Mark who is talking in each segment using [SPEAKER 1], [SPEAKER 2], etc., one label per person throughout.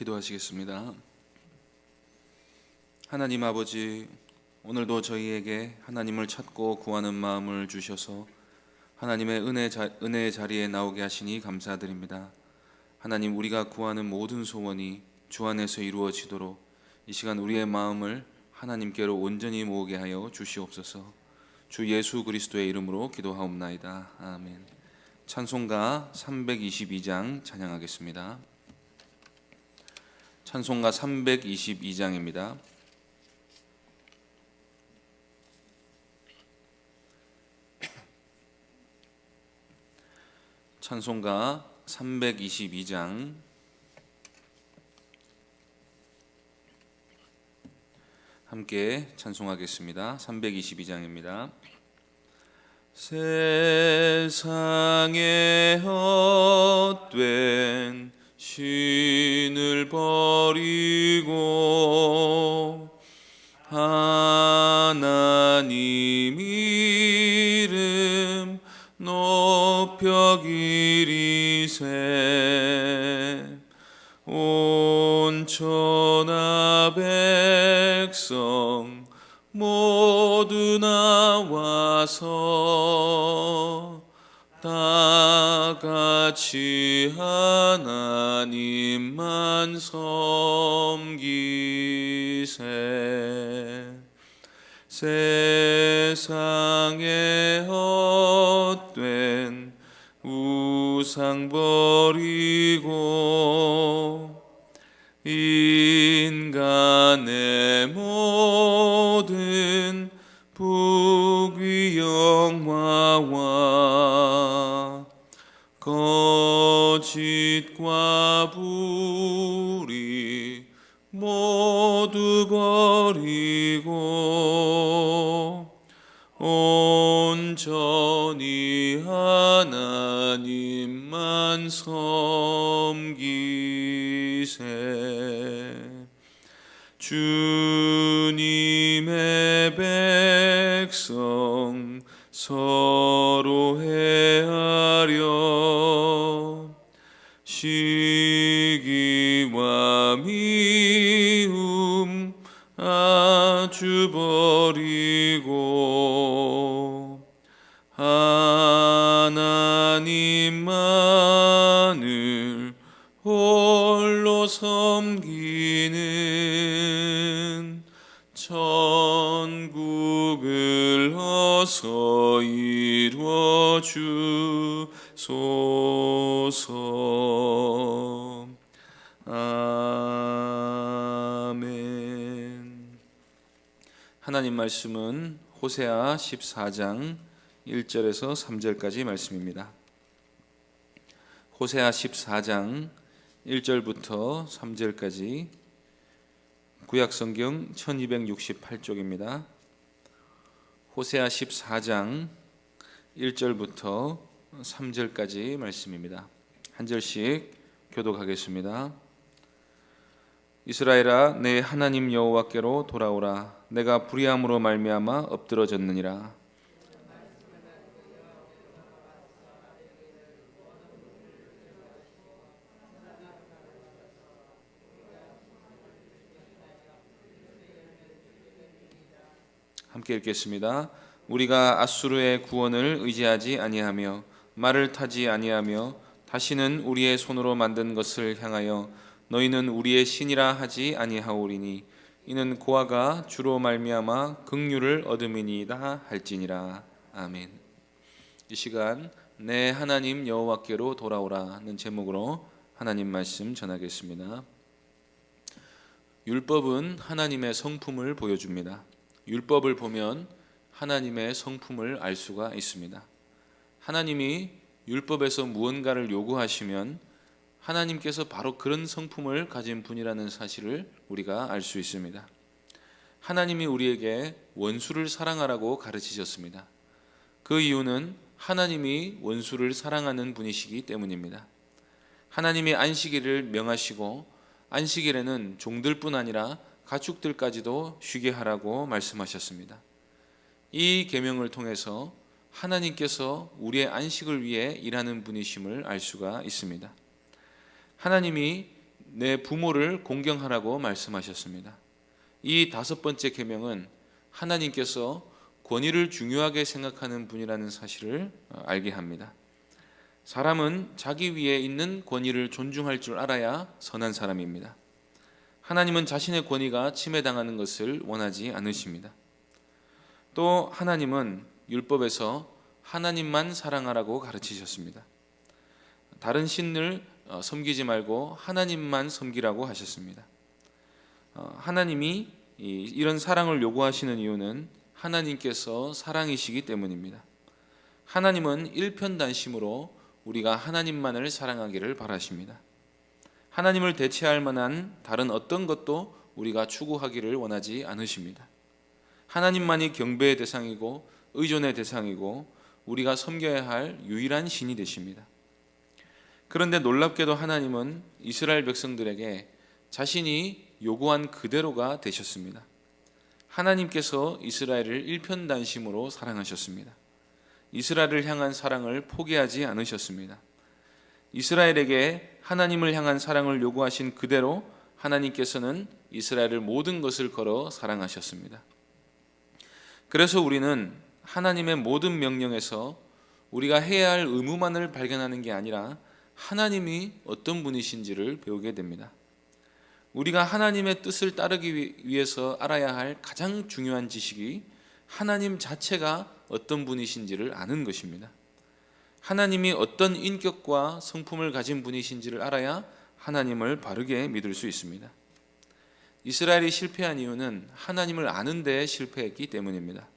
[SPEAKER 1] 기도하시겠습니다. 하나님 아버지, 오늘도 저희에게 하나님을 찾고 구하는 마음을 주셔서 하나님의 은혜의 자리에 나오게 하시니 감사드립니다. 하나님, 우리가 구하는 모든 소원이 주 안에서 이루어지도록 이 시간 우리의 마음을 하나님께로 온전히 모으게 하여 주시옵소서. 주 예수 그리스도의 이름으로 기도하옵나이다. 아멘. 찬송가 322장 찬양하겠습니다. 찬송가 322장입니다. 찬송가 322장 함께 찬송하겠습니다. 322장입니다. 세상에 헛된 신을 버리고 하나님 이름 높여 기리세 온 천하 백성 모두 나와서 다 같이 하나님만 섬기세. 세상에 헛된 우상 버리고 인간의 모든 부귀 영화와 거짓과 불의 모두 버리고 온전히 하나님만 섬기세. 주님의 백성 서로 해하려 시기와 미움 아주 버리고 하나님만을 홀로 섬기는 천국을 어서 이루어 주소서. 아멘. 하나님 말씀은 호세아 14장 1절에서 3절까지 말씀입니다. 호세아 14장 1절부터 3절까지 구약성경 1268쪽입니다. 호세아 14장 1절부터 3절까지 말씀입니다. 한 절씩 교독하겠습니다. 이스라엘아, 내 하나님 여호와께로 돌아오라. 내가 불의함으로 말미암아 엎드러졌느니라. 함께 읽겠습니다. 우리가 앗수르의 구원을 의지하지 아니하며 말을 타지 아니하며 다시는 우리의 손으로 만든 것을 향하여 너희는 우리의 신이라 하지 아니하오리니 이는 고아가 주로 말미암아 긍휼을 얻음이니이다 할지니라. 아멘. 이 시간 내 하나님 여호와께로 돌아오라는 제목으로 하나님 말씀 전하겠습니다. 율법은 하나님의 성품을 보여줍니다. 율법을 보면 하나님의 성품을 알 수가 있습니다. 하나님이 율법에서 무언가를 요구하시면 하나님께서 바로 그런 성품을 가진 분이라는 사실을 우리가 알 수 있습니다. 하나님이 우리에게 원수를 사랑하라고 가르치셨습니다. 그 이유는 하나님이 원수를 사랑하는 분이시기 때문입니다. 하나님이 안식일을 명하시고 안식일에는 종들뿐 아니라 가축들까지도 쉬게 하라고 말씀하셨습니다. 이 계명을 통해서 하나님께서 우리의 안식을 위해 일하는 분이심을 알 수가 있습니다. 하나님이 내 부모를 공경하라고 말씀하셨습니다. 이 다섯 번째 계명은 하나님께서 권위를 중요하게 생각하는 분이라는 사실을 알게 합니다. 사람은 자기 위에 있는 권위를 존중할 줄 알아야 선한 사람입니다. 하나님은 자신의 권위가 침해당하는 것을 원하지 않으십니다. 또 하나님은 율법에서 하나님만 사랑하라고 가르치셨습니다. 다른 신을 섬기지 말고 하나님만 섬기라고 하셨습니다. 하나님이 이런 사랑을 요구하시는 이유는 하나님께서 사랑이시기 때문입니다. 하나님은 일편단심으로 우리가 하나님만을 사랑하기를 바라십니다. 하나님을 대체할 만한 다른 어떤 것도 우리가 추구하기를 원하지 않으십니다. 하나님만이 경배의 대상이고 의존의 대상이고 우리가 섬겨야 할 유일한 신이 되십니다. 그런데 놀랍게도 하나님은 이스라엘 백성들에게 자신이 요구한 그대로가 되셨습니다. 하나님께서 이스라엘을 일편단심으로 사랑하셨습니다. 이스라엘을 향한 사랑을 포기하지 않으셨습니다. 이스라엘에게 하나님을 향한 사랑을 요구하신 그대로 하나님께서는 이스라엘을 모든 것을 걸어 사랑하셨습니다. 그래서 우리는 하나님의 모든 명령에서 우리가 해야 할 의무만을 발견하는 게 아니라 하나님이 어떤 분이신지를 배우게 됩니다. 우리가 하나님의 뜻을 따르기 위해서 알아야 할 가장 중요한 지식이 하나님 자체가 어떤 분이신지를 아는 것입니다. 하나님이 어떤 인격과 성품을 가진 분이신지를 알아야 하나님을 바르게 믿을 수 있습니다. 이스라엘이 실패한 이유는 하나님을 아는 데 실패했기 때문입니다.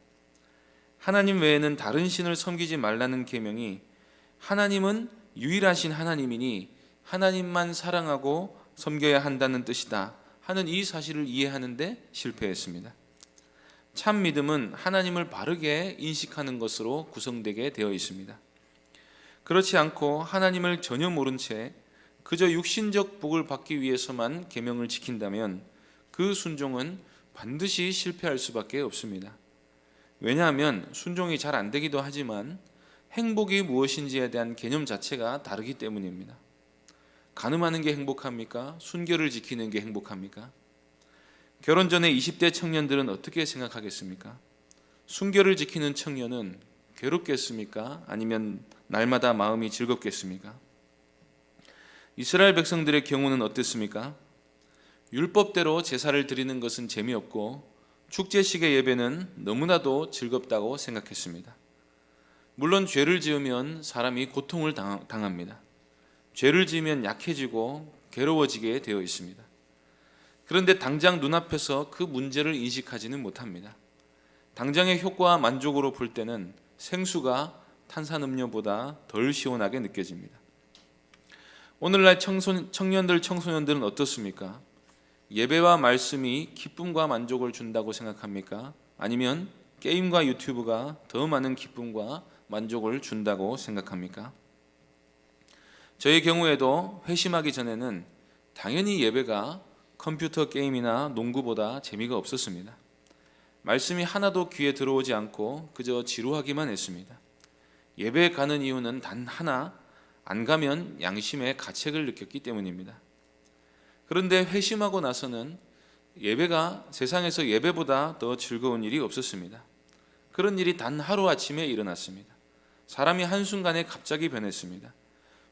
[SPEAKER 1] 하나님 외에는 다른 신을 섬기지 말라는 계명이 하나님은 유일하신 하나님이니 하나님만 사랑하고 섬겨야 한다는 뜻이다 하는 이 사실을 이해하는데 실패했습니다. 참 믿음은 하나님을 바르게 인식하는 것으로 구성되게 되어 있습니다. 그렇지 않고 하나님을 전혀 모른 채 그저 육신적 복을 받기 위해서만 계명을 지킨다면 그 순종은 반드시 실패할 수밖에 없습니다. 왜냐하면 순종이 잘 안 되기도 하지만 행복이 무엇인지에 대한 개념 자체가 다르기 때문입니다. 간음하는 게 행복합니까? 순결을 지키는 게 행복합니까? 결혼 전에 20대 청년들은 어떻게 생각하겠습니까? 순결을 지키는 청년은 괴롭겠습니까? 아니면 날마다 마음이 즐겁겠습니까? 이스라엘 백성들의 경우는 어땠습니까? 율법대로 제사를 드리는 것은 재미없고 축제식의 예배는 너무나도 즐겁다고 생각했습니다. 물론 죄를 지으면 사람이 고통을 당합니다. 죄를 지으면 약해지고 괴로워지게 되어 있습니다. 그런데 당장 눈앞에서 그 문제를 인식하지는 못합니다. 당장의 효과와 만족으로 볼 때는 생수가 탄산음료보다 덜 시원하게 느껴집니다. 오늘날 청년들, 청소년들은 어떻습니까? 예배와 말씀이 기쁨과 만족을 준다고 생각합니까? 아니면 게임과 유튜브가 더 많은 기쁨과 만족을 준다고 생각합니까? 저의 경우에도 회심하기 전에는 당연히 예배가 컴퓨터 게임이나 농구보다 재미가 없었습니다. 말씀이 하나도 귀에 들어오지 않고 그저 지루하기만 했습니다. 예배에 가는 이유는 단 하나, 안 가면 양심의 가책을 느꼈기 때문입니다. 그런데 회심하고 나서는 예배가 세상에서 예배보다 더 즐거운 일이 없었습니다. 그런 일이 단 하루아침에 일어났습니다. 사람이 한순간에 갑자기 변했습니다.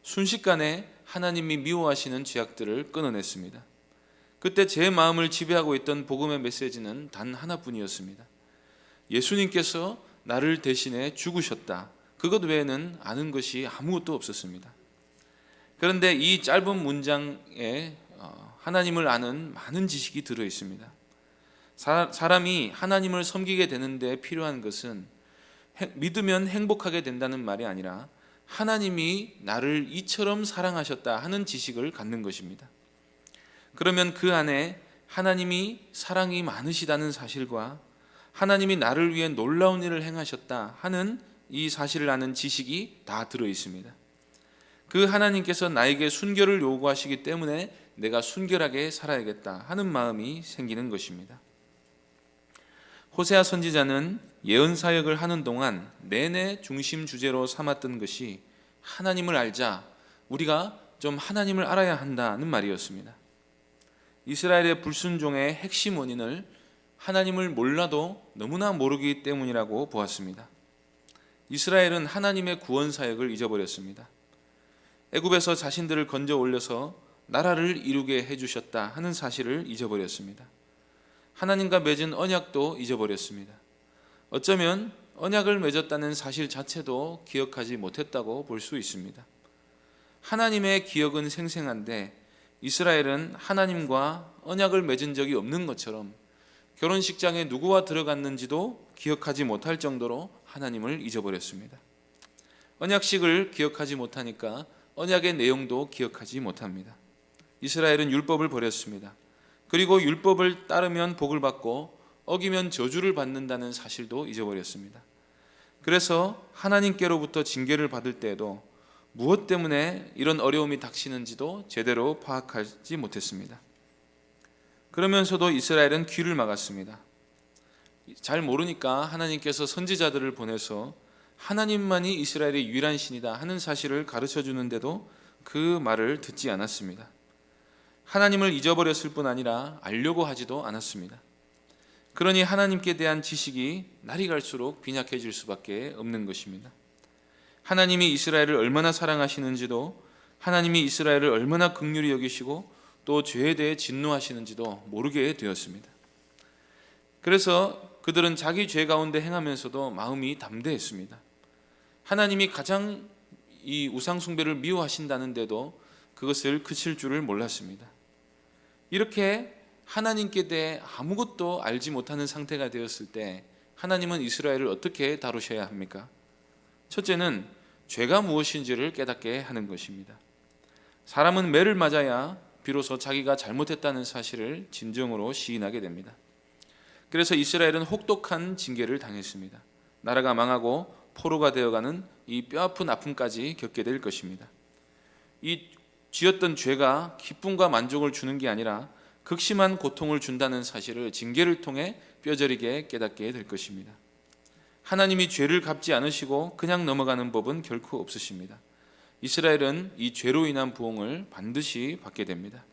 [SPEAKER 1] 순식간에 하나님이 미워하시는 죄악들을 끊어냈습니다. 그때 제 마음을 지배하고 있던 복음의 메시지는 단 하나뿐이었습니다. 예수님께서 나를 대신해 죽으셨다. 그것 외에는 아는 것이 아무것도 없었습니다. 그런데 이 짧은 문장에 하나님을 아는 많은 지식이 들어 있습니다. 사람이 하나님을 섬기게 되는데 필요한 것은 믿으면 행복하게 된다는 말이 아니라 하나님이 나를 이처럼 사랑하셨다 하는 지식을 갖는 것입니다. 그러면 그 안에 하나님이 사랑이 많으시다는 사실과 하나님이 나를 위해 놀라운 일을 행하셨다 하는 이 사실을 아는 지식이 다 들어 있습니다. 그 하나님께서 나에게 순결을 요구하시기 때문에 내가 순결하게 살아야겠다 하는 마음이 생기는 것입니다. 호세아 선지자는 예언 사역을 하는 동안 내내 중심 주제로 삼았던 것이 하나님을 알자, 우리가 좀 하나님을 알아야 한다는 말이었습니다. 이스라엘의 불순종의 핵심 원인을 하나님을 몰라도 너무나 모르기 때문이라고 보았습니다. 이스라엘은 하나님의 구원 사역을 잊어버렸습니다. 애굽에서 자신들을 건져 올려서 나라를 이루게 해주셨다 하는 사실을 잊어버렸습니다. 하나님과 맺은 언약도 잊어버렸습니다. 어쩌면 언약을 맺었다는 사실 자체도 기억하지 못했다고 볼 수 있습니다. 하나님의 기억은 생생한데 이스라엘은 하나님과 언약을 맺은 적이 없는 것처럼 결혼식장에 누구와 들어갔는지도 기억하지 못할 정도로 하나님을 잊어버렸습니다. 언약식을 기억하지 못하니까 언약의 내용도 기억하지 못합니다. 이스라엘은 율법을 버렸습니다. 그리고 율법을 따르면 복을 받고 어기면 저주를 받는다는 사실도 잊어버렸습니다. 그래서 하나님께로부터 징계를 받을 때에도 무엇 때문에 이런 어려움이 닥치는지도 제대로 파악하지 못했습니다. 그러면서도 이스라엘은 귀를 막았습니다. 잘 모르니까 하나님께서 선지자들을 보내서 하나님만이 이스라엘의 유일한 신이다 하는 사실을 가르쳐 주는데도 그 말을 듣지 않았습니다. 하나님을 잊어버렸을 뿐 아니라 알려고 하지도 않았습니다. 그러니 하나님께 대한 지식이 날이 갈수록 빈약해질 수밖에 없는 것입니다. 하나님이 이스라엘을 얼마나 사랑하시는지도, 하나님이 이스라엘을 얼마나 긍휼히 여기시고 또 죄에 대해 진노하시는지도 모르게 되었습니다. 그래서 그들은 자기 죄 가운데 행하면서도 마음이 담대했습니다. 하나님이 가장 이 우상 숭배를 미워하신다는데도 그것을 그칠 줄을 몰랐습니다. 이렇게 하나님께 대해 아무것도 알지 못하는 상태가 되었을 때 하나님은 이스라엘을 어떻게 다루셔야 합니까? 첫째는 죄가 무엇인지를 깨닫게 하는 것입니다. 사람은 매를 맞아야 비로소 자기가 잘못했다는 사실을 진정으로 시인하게 됩니다. 그래서 이스라엘은 혹독한 징계를 당했습니다. 나라가 망하고 포로가 되어가는 이 뼈아픈 아픔까지 겪게 될 것입니다. 이 지었던 죄가 기쁨과 만족을 주는 게 아니라 극심한 고통을 준다는 사실을 징계를 통해 뼈저리게 깨닫게 될 것입니다. 하나님이 죄를 갚지 않으시고 그냥 넘어가는 법은 결코 없으십니다. 이스라엘은 이 죄로 인한 부흥을 반드시 받게 됩니다.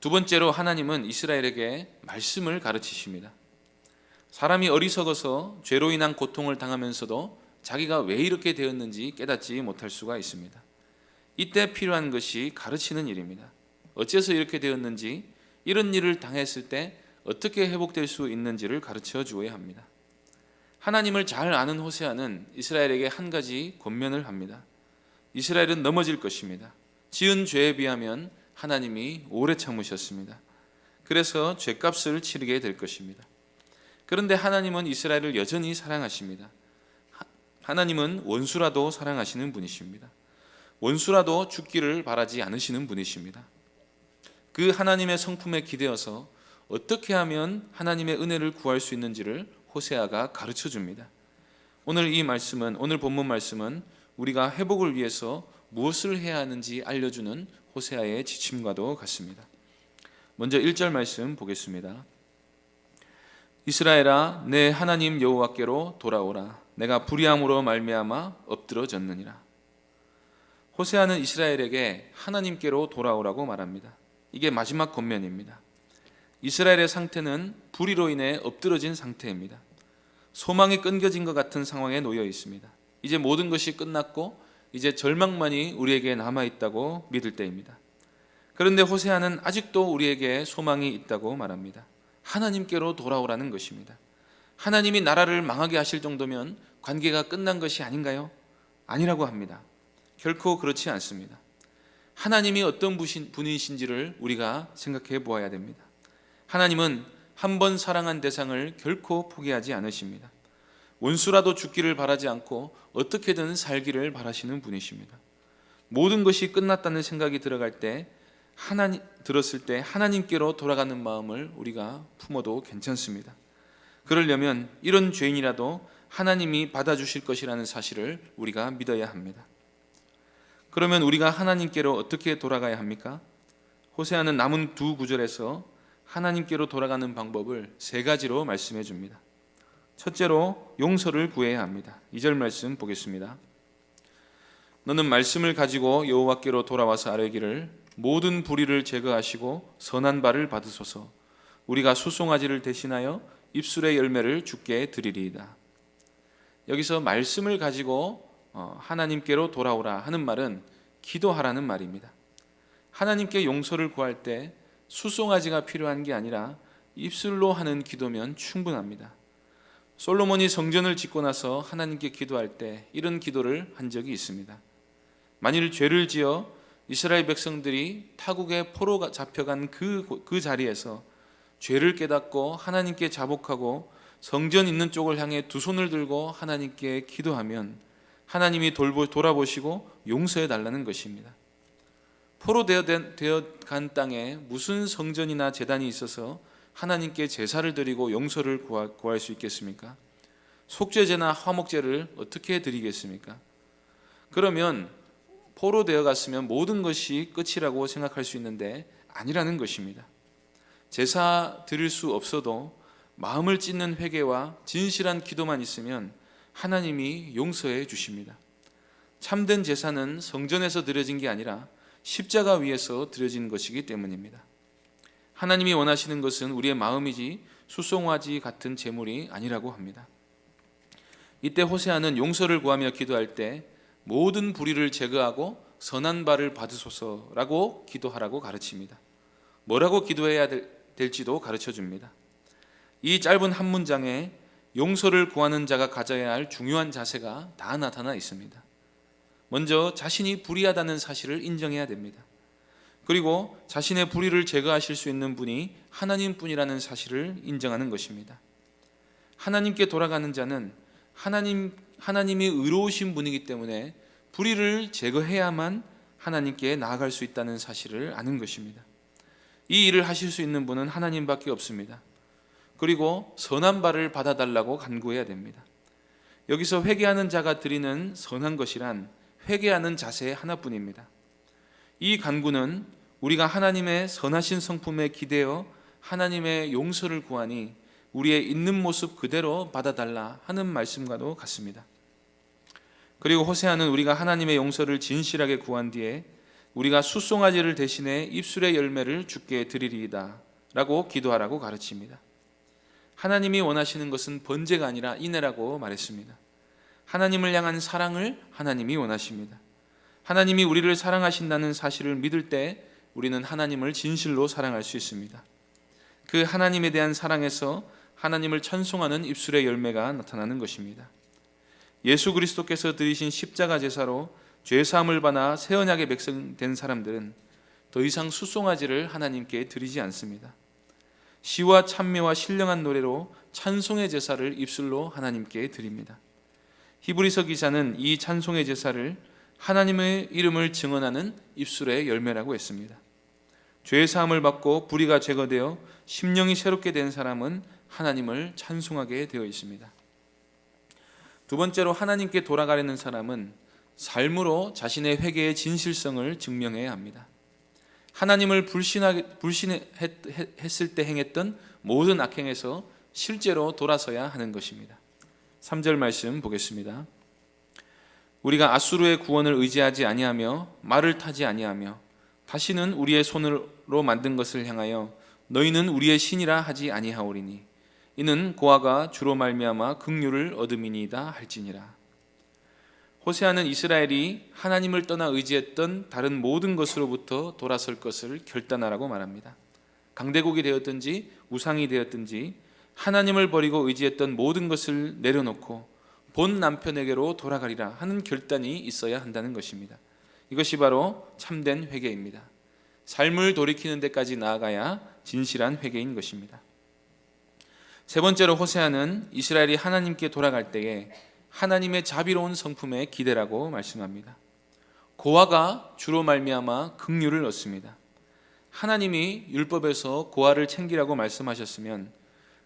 [SPEAKER 1] 두 번째로 하나님은 이스라엘에게 말씀을 가르치십니다. 사람이 어리석어서 죄로 인한 고통을 당하면서도 자기가 왜 이렇게 되었는지 깨닫지 못할 수가 있습니다. 이때 필요한 것이 가르치는 일입니다. 어째서 이렇게 되었는지, 이런 일을 당했을 때 어떻게 회복될 수 있는지를 가르쳐 주어야 합니다. 하나님을 잘 아는 호세아는 이스라엘에게 한 가지 권면을 합니다. 이스라엘은 넘어질 것입니다. 지은 죄에 비하면 하나님이 오래 참으셨습니다. 그래서 죄값을 치르게 될 것입니다. 그런데 하나님은 이스라엘을 여전히 사랑하십니다. 하나님은 원수라도 사랑하시는 분이십니다. 원수라도 죽기를 바라지 않으시는 분이십니다. 그 하나님의 성품에 기대어서 어떻게 하면 하나님의 은혜를 구할 수 있는지를 호세아가 가르쳐 줍니다. 오늘 본문 말씀은 우리가 회복을 위해서 무엇을 해야 하는지 알려주는 호세아의 지침과도 같습니다. 먼저 1절 말씀 보겠습니다. 이스라엘아, 내 하나님 여호와께로 돌아오라. 내가 불의함으로 말미암아 엎드러졌느니라. 호세아는 이스라엘에게 하나님께로 돌아오라고 말합니다. 이게 마지막 권면입니다. 이스라엘의 상태는 불의로 인해 엎드러진 상태입니다. 소망이 끊겨진 것 같은 상황에 놓여 있습니다. 이제 모든 것이 끝났고 이제 절망만이 우리에게 남아있다고 믿을 때입니다. 그런데 호세아는 아직도 우리에게 소망이 있다고 말합니다. 하나님께로 돌아오라는 것입니다. 하나님이 나라를 망하게 하실 정도면 관계가 끝난 것이 아닌가요? 아니라고 합니다. 결코 그렇지 않습니다. 하나님이 어떤 분이신지를 우리가 생각해 보아야 됩니다. 하나님은 한 번 사랑한 대상을 결코 포기하지 않으십니다. 원수라도 죽기를 바라지 않고 어떻게든 살기를 바라시는 분이십니다. 모든 것이 끝났다는 생각이 들었을 때 하나님께로 돌아가는 마음을 우리가 품어도 괜찮습니다. 그러려면 이런 죄인이라도 하나님이 받아주실 것이라는 사실을 우리가 믿어야 합니다. 그러면 우리가 하나님께로 어떻게 돌아가야 합니까? 호세아는 남은 두 구절에서 하나님께로 돌아가는 방법을 세 가지로 말씀해 줍니다. 첫째로 용서를 구해야 합니다. 2절 말씀 보겠습니다. 너는 말씀을 가지고 여호와께로 돌아와서 아뢰기를 모든 불의를 제거하시고 선한 바를 받으소서. 우리가 수송아지를 대신하여 입술의 열매를 주께 드리리이다. 여기서 말씀을 가지고 하나님께로 돌아오라 하는 말은 기도하라는 말입니다. 하나님께 용서를 구할 때 수송아지가 필요한 게 아니라 입술로 하는 기도면 충분합니다. 솔로몬이 성전을 짓고 나서 하나님께 기도할 때 이런 기도를 한 적이 있습니다. 만일 죄를 지어 이스라엘 백성들이 타국의 포로가 잡혀간 그 자리에서 죄를 깨닫고 하나님께 자복하고 성전 있는 쪽을 향해 두 손을 들고 하나님께 기도하면 하나님이 돌아보시고 용서해 달라는 것입니다. 포로 되어 간 땅에 무슨 성전이나 제단이 있어서 하나님께 제사를 드리고 용서를 구할 수 있겠습니까? 속죄제나 화목제를 어떻게 드리겠습니까? 그러면 포로 되어 갔으면 모든 것이 끝이라고 생각할 수 있는데 아니라는 것입니다. 제사 드릴 수 없어도 마음을 찢는 회개와 진실한 기도만 있으면 하나님이 용서해 주십니다. 참된 제사는 성전에서 드려진 게 아니라 십자가 위에서 드려진 것이기 때문입니다. 하나님이 원하시는 것은 우리의 마음이지 수송아지 같은 제물이 아니라고 합니다. 이때 호세아는 용서를 구하며 기도할 때 모든 불의를 제거하고 선한 바를 받으소서라고 기도하라고 가르칩니다. 뭐라고 기도해야 될지도 가르쳐 줍니다. 이 짧은 한 문장에 용서를 구하는 자가 가져야 할 중요한 자세가 다 나타나 있습니다. 먼저 자신이 불의하다는 사실을 인정해야 됩니다. 그리고 자신의 불의를 제거하실 수 있는 분이 하나님뿐이라는 사실을 인정하는 것입니다. 하나님께 돌아가는 자는 하나님이 의로우신 분이기 때문에 불의를 제거해야만 하나님께 나아갈 수 있다는 사실을 아는 것입니다. 이 일을 하실 수 있는 분은 하나님밖에 없습니다. 그리고 선한 바를 받아달라고 간구해야 됩니다. 여기서 회개하는 자가 드리는 선한 것이란 회개하는 자세 하나뿐입니다. 이 간구는 우리가 하나님의 선하신 성품에 기대어 하나님의 용서를 구하니 우리의 있는 모습 그대로 받아달라 하는 말씀과도 같습니다. 그리고 호세아는 우리가 하나님의 용서를 진실하게 구한 뒤에 우리가 수송아지를 대신해 입술의 열매를 주께 드리리이다 라고 기도하라고 가르칩니다. 하나님이 원하시는 것은 번제가 아니라 인애라고 말했습니다. 하나님을 향한 사랑을 하나님이 원하십니다. 하나님이 우리를 사랑하신다는 사실을 믿을 때 우리는 하나님을 진실로 사랑할 수 있습니다. 그 하나님에 대한 사랑에서 하나님을 찬송하는 입술의 열매가 나타나는 것입니다. 예수 그리스도께서 드리신 십자가 제사로 죄사함을 받아 새 언약의 백성 된 사람들은 더 이상 수송아지를 하나님께 드리지 않습니다. 시와 찬미와 신령한 노래로 찬송의 제사를 입술로 하나님께 드립니다. 히브리서 기자는 이 찬송의 제사를 하나님의 이름을 증언하는 입술의 열매라고 했습니다. 죄 사함을 받고 불의가 제거되어 심령이 새롭게 된 사람은 하나님을 찬송하게 되어 있습니다. 두 번째로 하나님께 돌아가려는 사람은 삶으로 자신의 회개의 진실성을 증명해야 합니다. 하나님을 불신했을 때 행했던 모든 악행에서 실제로 돌아서야 하는 것입니다. 3절 말씀 보겠습니다. 우리가 아수르의 구원을 의지하지 아니하며 말을 타지 아니하며 다시는 우리의 손으로 만든 것을 향하여 너희는 우리의 신이라 하지 아니하오리니 이는 고아가 주로 말미암아 긍휼을 얻음이니이다 할지니라. 호세아는 이스라엘이 하나님을 떠나 의지했던 다른 모든 것으로부터 돌아설 것을 결단하라고 말합니다. 강대국이 되었든지 우상이 되었든지 하나님을 버리고 의지했던 모든 것을 내려놓고 본 남편에게로 돌아가리라 하는 결단이 있어야 한다는 것입니다. 이것이 바로 참된 회개입니다. 삶을 돌이키는 데까지 나아가야 진실한 회개인 것입니다. 세 번째로 호세아는 이스라엘이 하나님께 돌아갈 때에 하나님의 자비로운 성품에 기대라고 말씀합니다. 고아가 주로 말미암아 긍휼을 얻습니다. 하나님이 율법에서 고아를 챙기라고 말씀하셨으면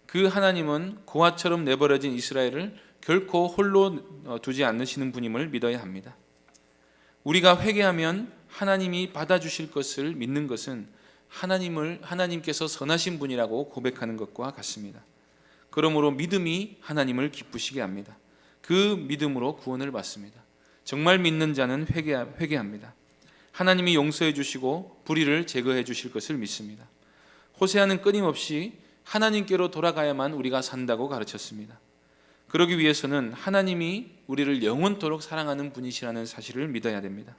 [SPEAKER 1] 그 하나님은 고아처럼 내버려진 이스라엘을 결코 홀로 두지 않으시는 분임을 믿어야 합니다. 우리가 회개하면 하나님이 받아주실 것을 믿는 것은 하나님께서 선하신 분이라고 고백하는 것과 같습니다. 그러므로 믿음이 하나님을 기쁘시게 합니다. 그 믿음으로 구원을 받습니다. 정말 믿는 자는 회개합니다. 하나님이 용서해 주시고 불의를 제거해 주실 것을 믿습니다. 호세아는 끊임없이 하나님께로 돌아가야만 우리가 산다고 가르쳤습니다. 그러기 위해서는 하나님이 우리를 영원토록 사랑하는 분이시라는 사실을 믿어야 됩니다.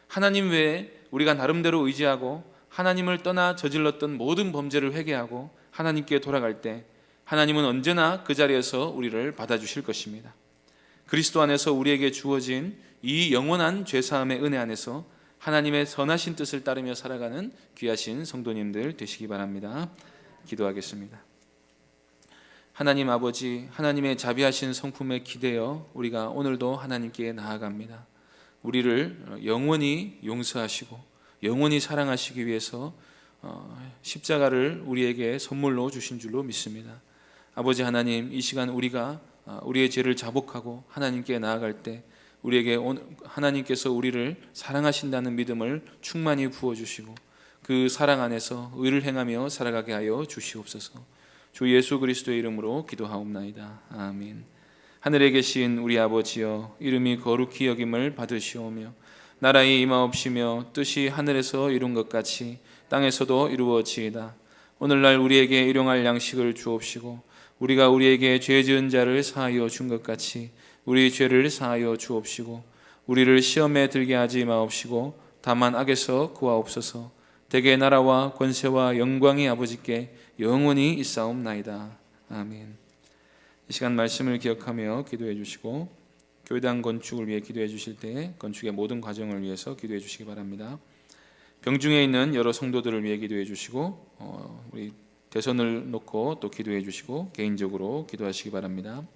[SPEAKER 1] 하나님 외에 우리가 나름대로 의지하고 하나님을 떠나 저질렀던 모든 범죄를 회개하고 하나님께 돌아갈 때 하나님은 언제나 그 자리에서 우리를 받아주실 것입니다. 그리스도 안에서 우리에게 주어진 이 영원한 죄사함의 은혜 안에서 하나님의 선하신 뜻을 따르며 살아가는 귀하신 성도님들 되시기 바랍니다. 기도하겠습니다. 하나님 아버지, 하나님의 자비하신 성품에 기대어 우리가 오늘도 하나님께 나아갑니다. 우리를 영원히 용서하시고 영원히 사랑하시기 위해서 십자가를 우리에게 선물로 주신 줄로 믿습니다. 아버지 하나님, 이 시간 우리가 우리의 죄를 자복하고 하나님께 나아갈 때 우리에게 하나님께서 우리를 사랑하신다는 믿음을 충만히 부어주시고 그 사랑 안에서 의를 행하며 살아가게 하여 주시옵소서. 주 예수 그리스도의 이름으로 기도하옵나이다. 아멘. 하늘에 계신 우리 아버지여, 이름이 거룩히 여김을 받으시오며 나라의 임하옵시며 뜻이 하늘에서 이룬 것 같이 땅에서도 이루어지이다. 오늘날 우리에게 일용할 양식을 주옵시고 우리가 우리에게 죄 지은 자를 사하여 준 것 같이 우리 죄를 사하여 주옵시고 우리를 시험에 들게 하지 마옵시고 다만 악에서 구하옵소서. 대개 나라와 권세와 영광이 아버지께 영원히 있사옵나이다. 아멘. 이 시간 말씀을 기억하며 기도해 주시고 교회당 건축을 위해 기도해 주실 때 건축의 모든 과정을 위해서 기도해 주시기 바랍니다. 병중에 있는 여러 성도들을 위해 기도해 주시고 우리 대선을 놓고 또 기도해 주시고 개인적으로 기도하시기 바랍니다.